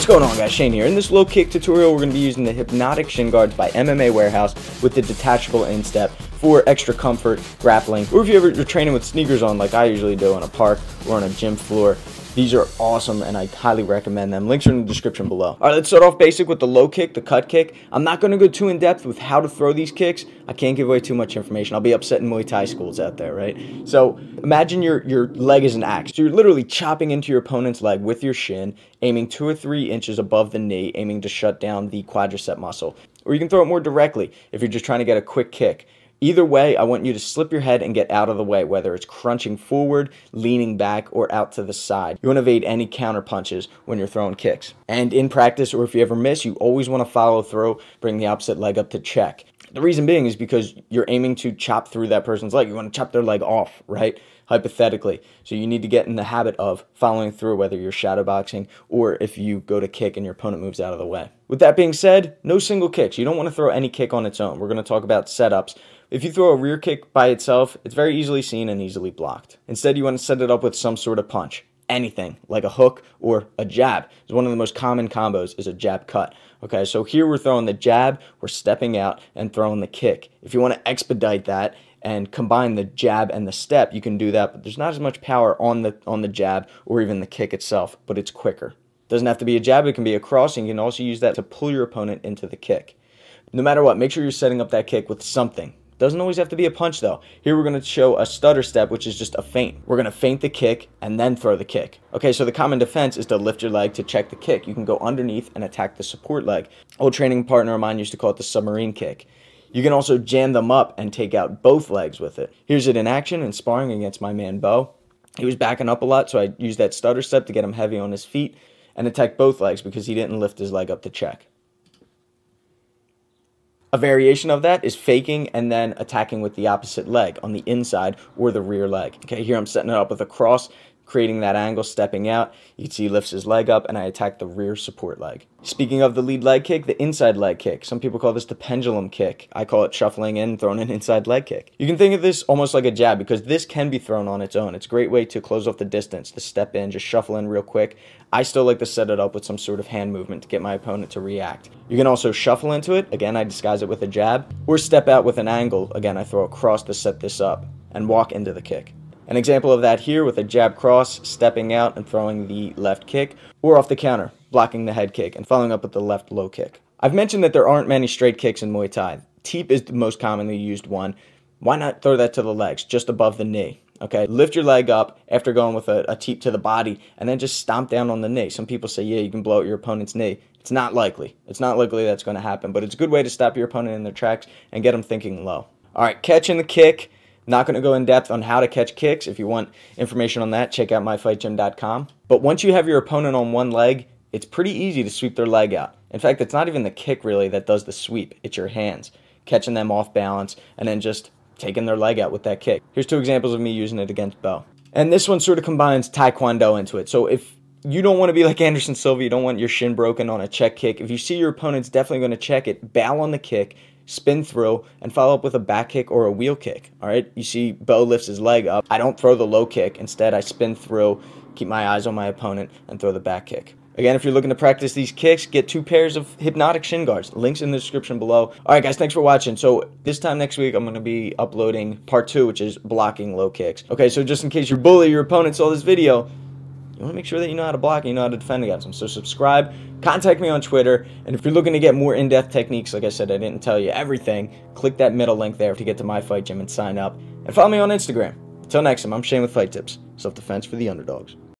going on, guys? Shane here. In this low kick tutorial, we're going to be using the Hypnotic Shin Guards by MMA Warehouse with the detachable instep for extra comfort, grappling, or if you're training with sneakers on like I usually do on a park or on a gym floor. These are awesome and I highly recommend them. Links are in the description below. Alright, let's start off basic with the low kick, the cut kick. I'm not going to go too in depth with how to throw these kicks. I can't give away too much information. I'll be upsetting Muay Thai schools out there, right? So imagine your leg is an axe. So you're literally chopping into your opponent's leg with your shin, aiming 2 or 3 inches above the knee, aiming to shut down the quadricep muscle. Or you can throw it more directly if you're just trying to get a quick kick. Either way, I want you to slip your head and get out of the way, whether it's crunching forward, leaning back, or out to the side. You want to evade any counter punches when you're throwing kicks. And in practice, or if you ever miss, you always want to follow through, bring the opposite leg up to check. The reason being is because you're aiming to chop through that person's leg. You want to chop their leg off, right? Hypothetically. So you need to get in the habit of following through, whether you're shadowboxing or if you go to kick and your opponent moves out of the way. With that being said, no single kicks. You don't want to throw any kick on its own. We're going to talk about setups. If you throw a rear kick by itself, it's very easily seen and easily blocked. Instead, you want to set it up with some sort of punch. Anything, like a hook or a jab. It's one of the most common combos is a jab cut. Okay, so here we're throwing the jab, we're stepping out and throwing the kick. If you want to expedite that and combine the jab and the step, you can do that, but there's not as much power on the jab or even the kick itself, but it's quicker. Doesn't have to be a jab, it can be a cross, and you can also use that to pull your opponent into the kick. No matter what, make sure you're setting up that kick with something. Doesn't always have to be a punch though. Here we're going to show a stutter step, which is just a feint. We're going to feint the kick and then throw the kick. Okay, so the common defense is to lift your leg to check the kick. You can go underneath and attack the support leg. Old training partner of mine used to call it the submarine kick. You can also jam them up and take out both legs with it. Here's it in action in sparring against my man Bo. He was backing up a lot, so I used that stutter step to get him heavy on his feet and attack both legs because he didn't lift his leg up to check. A variation of that is faking and then attacking with the opposite leg on the inside or the rear leg. Okay, here I'm setting it up with a cross, creating that angle, stepping out. You can see he lifts his leg up and I attack the rear support leg. Speaking of the lead leg kick, the inside leg kick. Some people call this the pendulum kick. I call it shuffling in, throwing an inside leg kick. You can think of this almost like a jab because this can be thrown on its own. It's a great way to close off the distance, to step in, just shuffle in real quick. I still like to set it up with some sort of hand movement to get my opponent to react. You can also shuffle into it. Again, I disguise it with a jab. Or step out with an angle. Again, I throw a cross to set this up and walk into the kick. An example of that here with a jab cross, stepping out and throwing the left kick, or off the counter, blocking the head kick and following up with the left low kick. I've mentioned that there aren't many straight kicks in Muay Thai. Teep is the most commonly used one. Why not throw that to the legs, just above the knee? Okay, lift your leg up after going with a teep to the body and then just stomp down on the knee. Some people say, yeah, you can blow out your opponent's knee. It's not likely. It's not likely that's going to happen, but it's a good way to stop your opponent in their tracks and get them thinking low. All right, catching the kick. Not going to go in depth on how to catch kicks. If you want information on that, check out myfightgym.com. But once you have your opponent on one leg, it's pretty easy to sweep their leg out. In fact, it's not even the kick really that does the sweep. It's your hands, catching them off balance and then just taking their leg out with that kick. Here's 2 examples of me using it against Bo. And this one sort of combines Taekwondo into it. So if you don't want to be like Anderson Silva, you don't want your shin broken on a check kick. If you see your opponent's definitely going to check it, bail on the kick, spin through, and follow up with a back kick or a wheel kick. All right, you see Bo lifts his leg up. I don't throw the low kick. Instead, I spin through, keep my eyes on my opponent, and throw the back kick. Again, if you're looking to practice these kicks, get 2 pairs of Hypnotic Shin Guards. Links in the description below. All right, guys, thanks for watching. So this time next week, I'm going to be uploading part 2, which is blocking low kicks. Okay, so just in case your bully, your opponent saw this video, you want to make sure that you know how to block and you know how to defend against them. So subscribe, contact me on Twitter, and if you're looking to get more in-depth techniques, like I said, I didn't tell you everything, click that middle link there to get to my fight gym and sign up. And follow me on Instagram. Until next time, I'm Shane with Fight Tips. Self-defense for the underdogs.